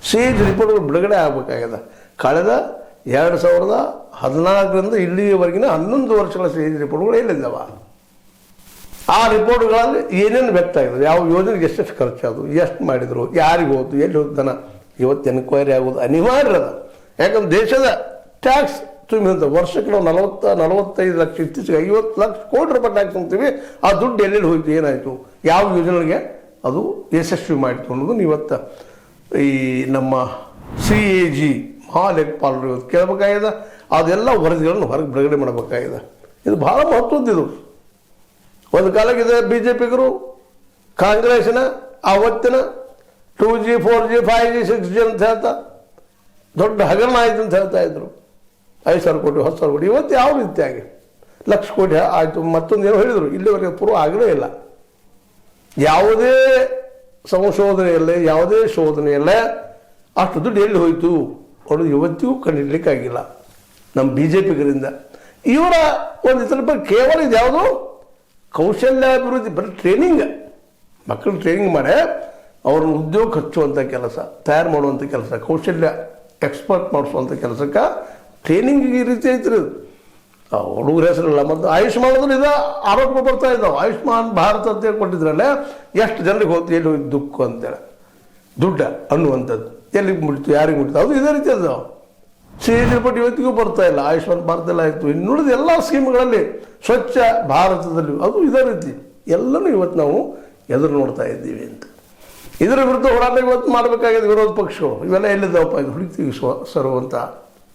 C A G ರಿಪೋರ್ಟ್ಗಳು ಬಿಡುಗಡೆ ಆಗಬೇಕಾಗ್ಯದ. ಕಳೆದ 2014ರಿಂದ ಇಲ್ಲಿಯವರೆಗಿನ 11 ವರ್ಷಗಳ ಸಿ ಎ ಜಿ ರಿಪೋರ್ಟ್ಗಳು ಎಲ್ಲಿದ್ದಾವ? ಆ ರಿಪೋರ್ಟ್ಗಳಲ್ಲಿ ಏನೇನು ವ್ಯಕ್ತ ಆಗಿದೆ, ಯಾವ ಯೋಜನೆಗೆ ಎಷ್ಟೆಷ್ಟು ಖರ್ಚಾದು, ಎಷ್ಟು ಮಾಡಿದರು, ಯಾರಿಗೆ ಹೋಯ್ತು, ಎಲ್ಲಿ ಹೋಗ್ತಾನ, ಇವತ್ತು ಎನ್ಕ್ವೈರಿ ಆಗೋದು ಅನಿವಾರ್ಯ ಅದ. ಯಾಕಂದ್ರೆ ದೇಶದ ಟ್ಯಾಕ್ಸ್ ತುಂಬಿದಂಥ ವರ್ಷಕ್ಕೆ ನಾವು 40-45 ಲಕ್ಷ, ಇತ್ತೀಚೆಗೆ 50 ಲಕ್ಷ ಕೋಟಿ ರೂಪಾಯಿ ಟ್ಯಾಕ್ಸ್ ಅಂತೀವಿ. ಆ ದುಡ್ಡು ಎಲ್ಲೆಲ್ಲಿ ಹೋಯ್ತು, ಏನಾಯಿತು, ಯಾವ ಯೋಜನೆಗೆ ಅದು ಯಶಸ್ವಿ ಮಾಡಿತು ಅನ್ನೋದು ಇವತ್ತು ಈ ನಮ್ಮ ಸಿ ಎ ಜಿ ಮಹಾಲೇಖಪಾಲರು ಇವತ್ತು ಕೇಳಬೇಕಾಗಿದೆ. ಅದೆಲ್ಲ ವರದಿಗಳನ್ನು ಹೊರಗೆ ಬಿಡುಗಡೆ ಮಾಡಬೇಕಾಗಿದೆ. ಇದು ಭಾಳ ಮಹತ್ವದ್ದಿದು. ಒಂದು ಕಾಲಕ್ಕಿದೆ ಬಿ ಜೆ ಪಿಗರು ಕಾಂಗ್ರೆಸ್ಸಿನ ಆವತ್ತಿನ 2G 4G 5G 6G ಅಂತ ಹೇಳ್ತಾ ದೊಡ್ಡ ಹಗರಣ ಆಯಿತು ಅಂತ ಹೇಳ್ತಾ ಇದ್ರು. 5,000 ಕೋಟಿ 10,000 ಕೋಟಿ. ಇವತ್ತು ಯಾವ ರೀತಿಯಾಗಿ ಲಕ್ಷ ಕೋಟಿ ಆಯಿತು. ಮತ್ತೊಂದು ಏನೋ ಹೇಳಿದರು, ಇಲ್ಲಿವರೆಗೆ ಪ್ರೂವ್ ಆಗಲೇ ಇಲ್ಲ. ಯಾವುದೇ ಸಂಶೋಧನೆಯಲ್ಲೇ ಯಾವುದೇ ಶೋಧನೆಯಲ್ಲೇ ಅಷ್ಟು ದುಡ್ಡು ಎಲ್ಲಿ ಹೋಯಿತು ಅನ್ನೋದು ಇವತ್ತಿಗೂ ಕಂಡುಹಿಡಲಿಕ್ಕಾಗಿಲ್ಲ ನಮ್ಮ ಬಿ ಜೆ ಪಿಗರಿಂದ. ಇವರ ಒಂದು ಇತರ ಬಗ್ಗೆ ಕೇವಲ ಇದು ಯಾವುದು ಕೌಶಲ್ಯಾಭಿವೃದ್ಧಿ, ಬರೀ ಟ್ರೈನಿಂಗ್, ಮಕ್ಕಳು ಟ್ರೈನಿಂಗ್ ಮಾಡಿ ಅವ್ರನ್ನ ಉದ್ಯೋಗ ಹಚ್ಚುವಂಥ ಕೆಲಸ, ತಯಾರು ಮಾಡುವಂಥ ಕೆಲಸ, ಕೌಶಲ್ಯ ಎಕ್ಸ್ಪರ್ಟ್ ಮಾಡಿಸುವಂಥ ಕೆಲಸಕ್ಕೆ ಟ್ರೈನಿಂಗ್ ಈ ರೀತಿ ಐತ್ರಿ. ಹುಡುಗರ ಹೆಸರಿಲ್ಲ. ಮತ್ತು ಆಯುಷ್ಮಾನದಲ್ಲಿ ಇದು ಆರೋಪ ಬರ್ತಾ ಇದ್ದಾವೆ. ಆಯುಷ್ಮಾನ್ ಭಾರತ ಅಂತೇಳಿ ಕೊಟ್ಟಿದ್ರಲ್ಲೇ ಎಷ್ಟು ಜನರಿಗೆ ಹೋಗ್ತು, ಎಲ್ಲಿ ಹೋಯ್ತು ದುಃಖ ಅಂತೇಳಿ, ದುಡ್ಡ ಅನ್ನುವಂಥದ್ದು ಎಲ್ಲಿಗೆ ಮುಟ್ಟಿತು, ಯಾರಿಗೆ ಮುಟ್ಟಿತು, ಅದು ಇದೇ ರೀತಿ ಅದಾವೆ. ಸಿ ಎ ಜಿ ರಿಪೋರ್ಟ್ ಇವತ್ತಿಗೂ ಬರ್ತಾ ಇಲ್ಲ. ಆಯುಷ್ಮಾನ್ ಭಾರತದಲ್ಲಿ ಆಯಿತು, ಇನ್ನುಳಿದ ಎಲ್ಲ ಸ್ಕೀಮ್ಗಳಲ್ಲಿ, ಸ್ವಚ್ಛ ಭಾರತದಲ್ಲಿ ಅದು ಇದೇ ರೀತಿ ಎಲ್ಲನೂ ಇವತ್ತು ನಾವು ಎದುರು ನೋಡ್ತಾ ಇದ್ದೀವಿ ಅಂತ. ಇದರ ವಿರುದ್ಧ ಹೋರಾಟ ಇವತ್ತು ಮಾಡಬೇಕಾಗಿದೆ ವಿರೋಧ ಪಕ್ಷಗಳು. ಇವೆಲ್ಲ ಎಲ್ಲಿದ್ದಾವಪ್ಪ, ಇದು ಹುಡುಕಿ ಸರುವಂಥ